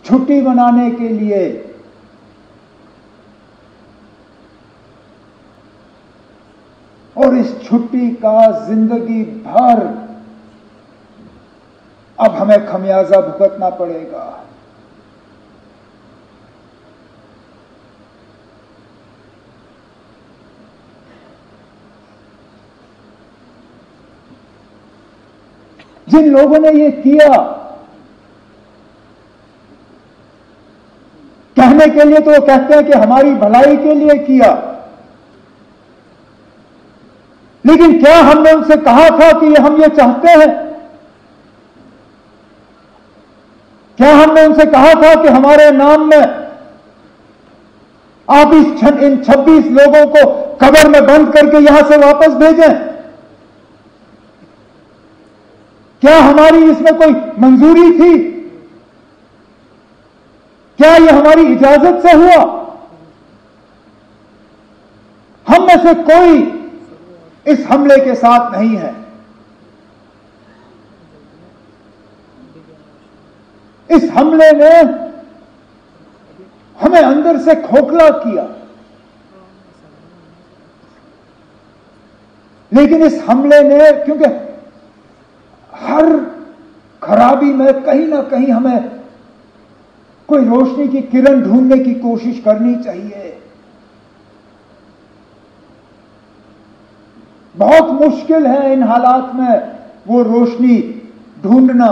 छुट्टी मनाने के लिए और इस छुट्टी का जिंदगी भर अब हमें खमियाजा भुगतना पड़ेगा। जिन लोगों ने ये किया, कहने के लिए तो वो कहते हैं कि हमारी भलाई के लिए किया, लेकिन क्या हमने उनसे कहा था कि हम ये चाहते हैं? क्या हमने उनसे कहा था कि हमारे नाम में आप इन 26 लोगों को कब्र में बंद करके यहां से वापस भेजें? क्या हमारी इसमें कोई मंजूरी थी? क्या यह हमारी इजाजत से हुआ? हम में से कोई इस हमले के साथ नहीं है। इस हमले ने हमें अंदर से खोखला किया, लेकिन इस हमले ने, क्योंकि हर खराबी में कहीं ना कहीं हमें कोई रोशनी की किरण ढूंढने की कोशिश करनी चाहिए। बहुत मुश्किल है इन हालात में वो रोशनी ढूंढना,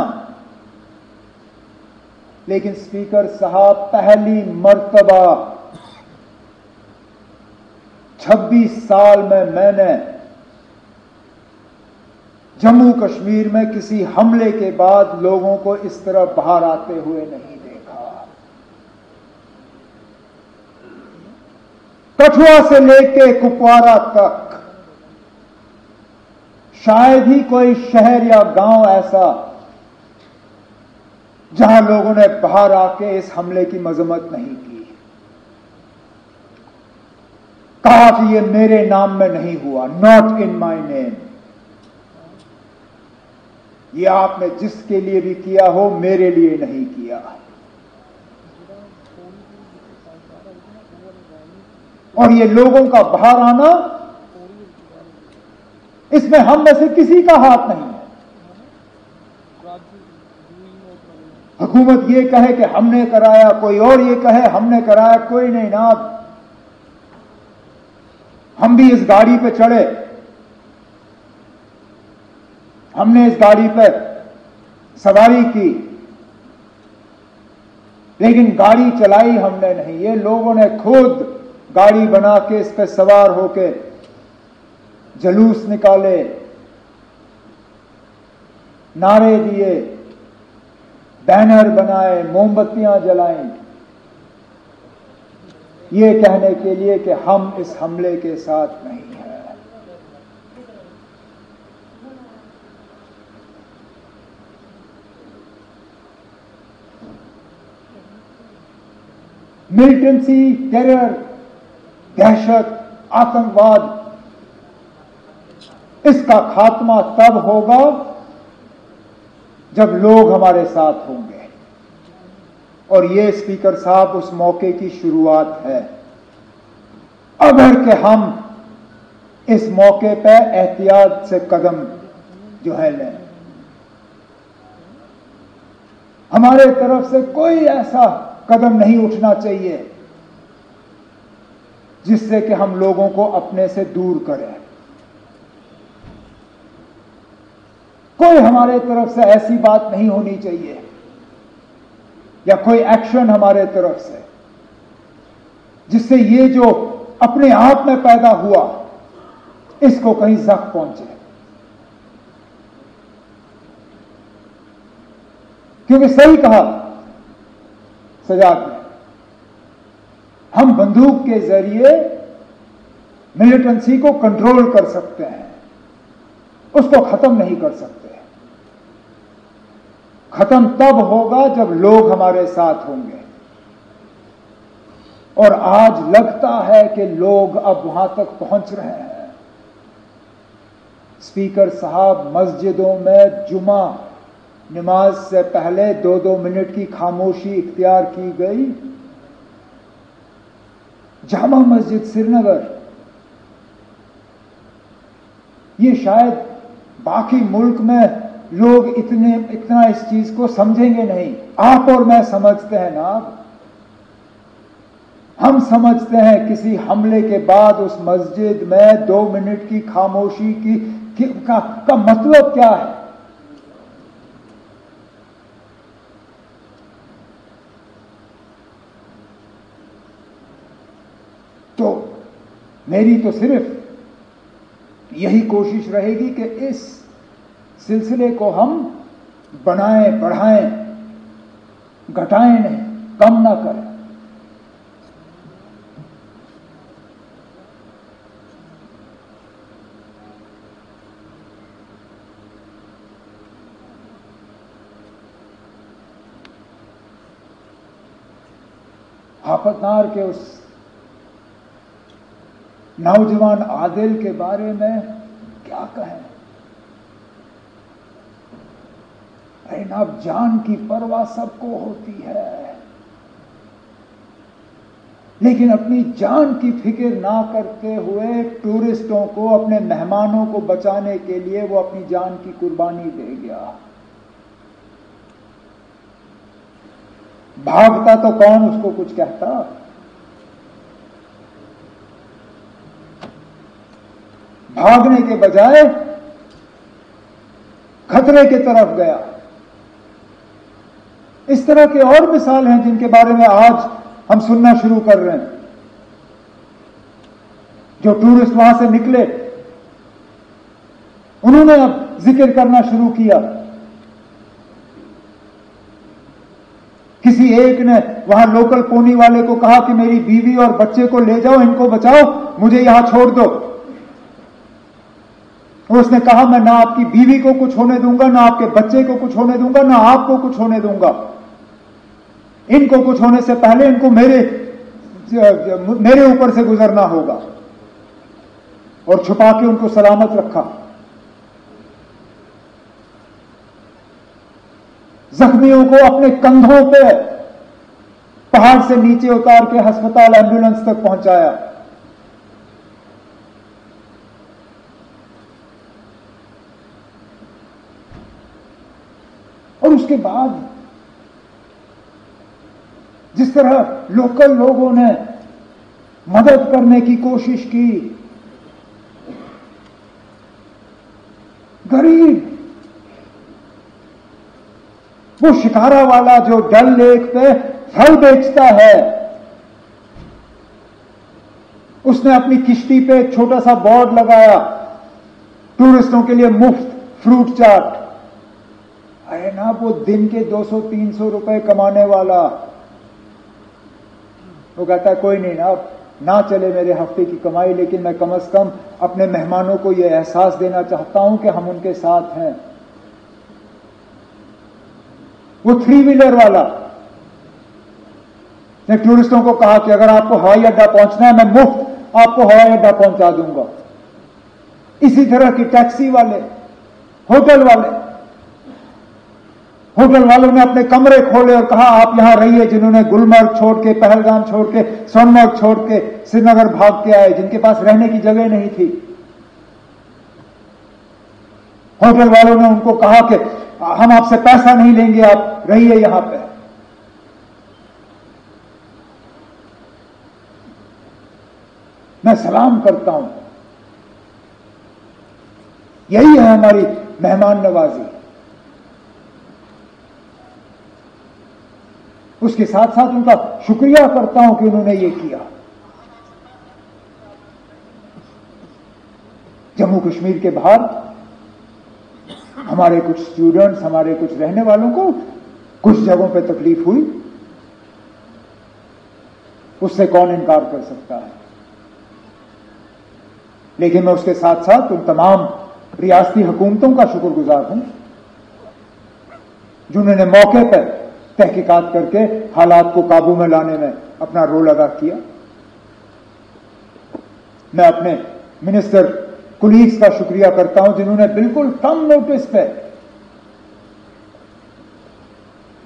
लेकिन स्पीकर साहब, पहली मर्तबा 26 साल में मैंने जम्मू कश्मीर में किसी हमले के बाद लोगों को इस तरह बाहर आते हुए नहीं देखा। कठुआ से लेके कुपवारा तक शायद ही कोई शहर या गांव ऐसा जहां लोगों ने बाहर आके इस हमले की मजम्मत नहीं की, कहा कि ये मेरे नाम में नहीं हुआ, नॉट इन माय नेम। ये आपने जिसके लिए भी किया हो, मेरे लिए नहीं किया। और ये लोगों का बाहर आना, इसमें हम में से किसी का हाथ नहीं है। हुकूमत ये कहे कि हमने कराया, कोई और ये कहे हमने कराया, कोई नहीं ना। हम भी इस गाड़ी पे चढ़े, हमने इस गाड़ी पर सवारी की, लेकिन गाड़ी चलाई हमने नहीं। ये लोगों ने खुद गाड़ी बना के इस पर सवार होके जुलूस निकाले, नारे दिए, बैनर बनाए, मोमबत्तियां जलाई, ये कहने के लिए कि हम इस हमले के साथ नहीं हैं। मिलिटेंसी, टेरर, दहशत, आतंकवाद, इसका खात्मा तब होगा जब लोग हमारे साथ होंगे, और ये स्पीकर साहब उस मौके की शुरुआत है। अगर कि हम इस मौके पर एहतियात से कदम जो है लें, हमारे तरफ से कोई ऐसा कदम नहीं उठना चाहिए जिससे कि हम लोगों को अपने से दूर करें। कोई हमारे तरफ से ऐसी बात नहीं होनी चाहिए या कोई एक्शन हमारे तरफ से जिससे ये जो अपने आप में पैदा हुआ इसको कहीं जख्म पहुंचे। क्योंकि सही कहा सजाद ने, हम बंदूक के जरिए मिलिटेंसी को कंट्रोल कर सकते हैं, उसको खत्म नहीं कर सकते। खत्म तब होगा जब लोग हमारे साथ होंगे, और आज लगता है कि लोग अब वहां तक पहुंच रहे हैं। स्पीकर साहब, मस्जिदों में जुमा नमाज से पहले 2-2 मिनट की खामोशी इख्तियार की गई। जामा मस्जिद श्रीनगर, ये शायद बाकी मुल्क में लोग इतना इस चीज को समझेंगे नहीं। आप और मैं समझते हैं ना। हम समझते हैं किसी हमले के बाद उस मस्जिद में 2 मिनट की खामोशी का मतलब क्या है। तो मेरी तो सिर्फ यही कोशिश रहेगी कि इस सिलसिले को हम बनाएं, बढ़ाएं, घटाएं नहीं, कम ना करें। आफतनार के उस नौजवान आदिल के बारे में क्या कहें। अरे ना, जान की परवाह सबको होती है, लेकिन अपनी जान की फिक्र ना करते हुए टूरिस्टों को, अपने मेहमानों को बचाने के लिए वो अपनी जान की कुर्बानी दे गया। भागता तो कौन उसको कुछ कहता। भागने के बजाय खतरे की तरफ गया। इस तरह के और मिसाल हैं जिनके बारे में आज हम सुनना शुरू कर रहे हैं। जो टूरिस्ट वहां से निकले, उन्होंने अब जिक्र करना शुरू किया। किसी एक ने वहां लोकल पोनी वाले को कहा कि मेरी बीवी और बच्चे को ले जाओ, इनको बचाओ, मुझे यहां छोड़ दो। उसने कहा, मैं ना आपकी बीवी को कुछ होने दूंगा, ना आपके बच्चे को कुछ होने दूंगा, ना आपको कुछ होने दूंगा। इनको कुछ होने से पहले इनको मेरे ऊपर से गुजरना होगा। और छुपा के उनको सलामत रखा। जख्मियों को अपने कंधों पे पहाड़ से नीचे उतार के अस्पताल, एम्बुलेंस तक पहुंचाया। और उसके बाद जिस तरह लोकल लोगों ने मदद करने की कोशिश की, गरीब वो शिकारा वाला जो डल लेक पे फल बेचता है, उसने अपनी किश्ती पे एक छोटा सा बोर्ड लगाया, टूरिस्टों के लिए मुफ्त फ्रूट चाट। अरे ना, वो दिन के 200-300 रुपए कमाने वाला, वो कहता है कोई नहीं ना चले मेरे हफ्ते की कमाई, लेकिन मैं कम से कम अपने मेहमानों को यह एहसास देना चाहता हूं कि हम उनके साथ हैं। वो 3 व्हीलर वाला ने टूरिस्टों को कहा कि अगर आपको हवाई अड्डा पहुंचना है, मैं मुफ्त आपको हवाई अड्डा पहुंचा दूंगा। इसी तरह की टैक्सी वाले, होटल वालों ने अपने कमरे खोले और कहा आप यहां रहिए। जिन्होंने गुलमर्ग छोड़ के, पहलगाम छोड़ के, सोनमर्ग छोड़ के श्रीनगर भाग के आए, जिनके पास रहने की जगह नहीं थी, होटल वालों ने उनको कहा कि हम आपसे पैसा नहीं लेंगे, आप रहिए यहां पे। मैं सलाम करता हूं। यही है हमारी मेहमान नवाजी। उसके साथ साथ उनका शुक्रिया करता हूं कि उन्होंने ये किया। जम्मू कश्मीर के बाहर हमारे कुछ स्टूडेंट्स, हमारे कुछ रहने वालों को कुछ जगहों पे तकलीफ हुई, उससे कौन इनकार कर सकता है। लेकिन मैं उसके साथ साथ उन तमाम रियासती हुकूमतों का शुक्रगुजार हूं जिन्होंने मौके पर तहकीकात करके हालात को काबू में लाने में अपना रोल अदा किया। मैं अपने मिनिस्टर कुलीग्स का शुक्रिया करता हूं जिन्होंने बिल्कुल कम नोटिस पे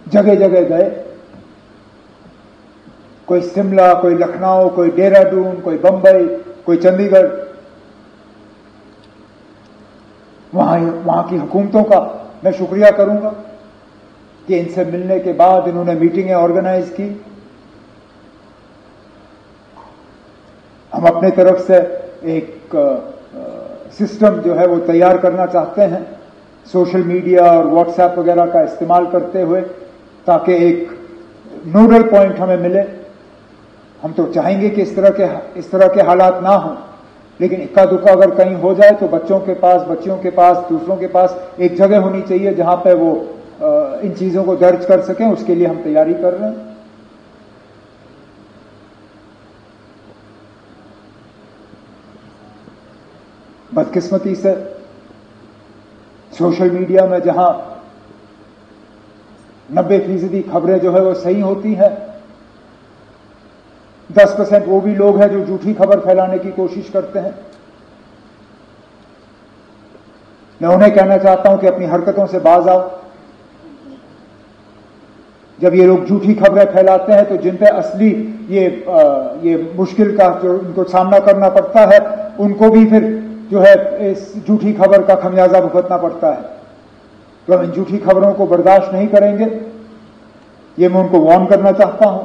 जगह जगह गए, कोई शिमला, कोई लखनऊ, कोई देहरादून, कोई बंबई, कोई चंडीगढ़। वहां की हुकूमतों का मैं शुक्रिया करूंगा कि इनसे मिलने के बाद इन्होंने मीटिंगें ऑर्गेनाइज की। हम अपने तरफ से एक सिस्टम जो है वो तैयार करना चाहते हैं, सोशल मीडिया और व्हाट्सएप वगैरह का इस्तेमाल करते हुए, ताकि एक नोडल पॉइंट हमें मिले। हम तो चाहेंगे कि इस तरह के हालात ना हो, लेकिन इक्का दुक्का अगर कहीं हो जाए तो बच्चों के पास, बच्चियों के पास, दूसरों के पास एक जगह होनी चाहिए जहां पे वो इन चीजों को दर्ज कर सकें। उसके लिए हम तैयारी कर रहे हैं। बदकिस्मती से सोशल मीडिया में जहां 90% खबरें जो है वो सही होती हैं, 10% वो भी लोग हैं जो झूठी खबर फैलाने की कोशिश करते हैं। मैं उन्हें कहना चाहता हूं कि अपनी हरकतों से बाज आओ। जब ये लोग झूठी खबरें फैलाते हैं तो जिन पे असली ये मुश्किल का जो उनको सामना करना पड़ता है, उनको भी फिर जो है इस झूठी खबर का खमियाजा भुगतना पड़ता है। तो हम इन झूठी खबरों को बर्दाश्त नहीं करेंगे, ये मैं उनको वार्न करना चाहता हूं।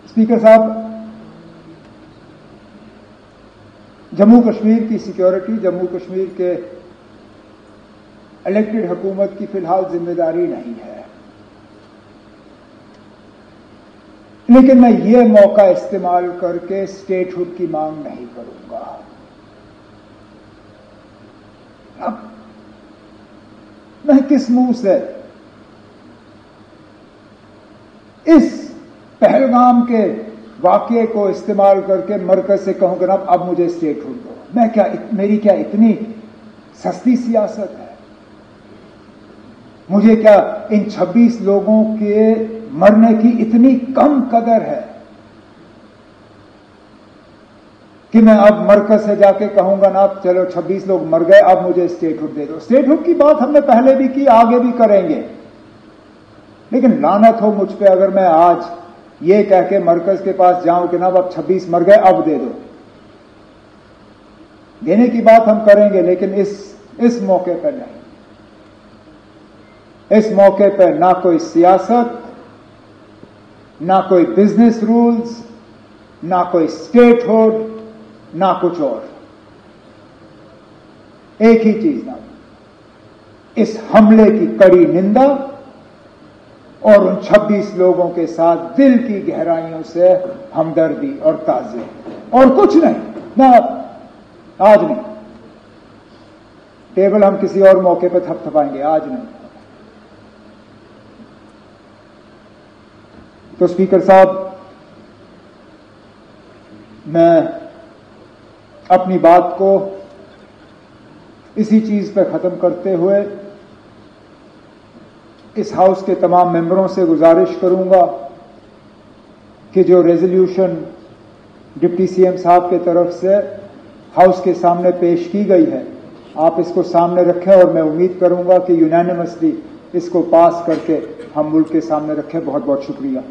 स्पीकर साहब, जम्मू कश्मीर की सिक्योरिटी जम्मू कश्मीर के इलेक्टेड हुकूमत की फिलहाल जिम्मेदारी नहीं है, लेकिन मैं ये मौका इस्तेमाल करके स्टेटहुड की मांग नहीं करूंगा। अब मैं किस मुंह से इस पहलगाम के वाकये को इस्तेमाल करके मरकज से कहूंगा ना अब मुझे स्टेटहुड दो। मेरी क्या इतनी सस्ती सियासत है? मुझे क्या इन 26 लोगों के मरने की इतनी कम कदर है कि मैं अब मरकज से जाके कहूंगा ना अब चलो 26 लोग मर गए, अब मुझे स्टेटहुड दे दो। स्टेटहुड की बात हमने पहले भी की, आगे भी करेंगे, लेकिन लानत हो मुझ पे अगर मैं आज ये कह के मरकज के पास जाऊं कि ना अब 26 मर गए, अब दे दो। देने की बात हम करेंगे, लेकिन इस मौके पर नहीं। इस मौके पर ना कोई सियासत, ना कोई बिजनेस रूल्स, ना कोई स्टेटहुड, ना कुछ और। एक ही चीज ना, इस हमले की कड़ी निंदा और उन 26 लोगों के साथ दिल की गहराइयों से हमदर्दी और ताज़ियत, और कुछ नहीं। ना आज नहीं, टेबल हम किसी और मौके पर थपथपाएंगे, आज नहीं। तो स्पीकर साहब, मैं अपनी बात को इसी चीज पर खत्म करते हुए इस हाउस के तमाम मेंबरों से गुजारिश करूंगा कि जो रेजोल्यूशन डिप्टी सीएम साहब के तरफ से हाउस के सामने पेश की गई है, आप इसको सामने रखें और मैं उम्मीद करूंगा कि यूनानिमसली इसको पास करके हम मुल्क के सामने रखें। बहुत बहुत शुक्रिया।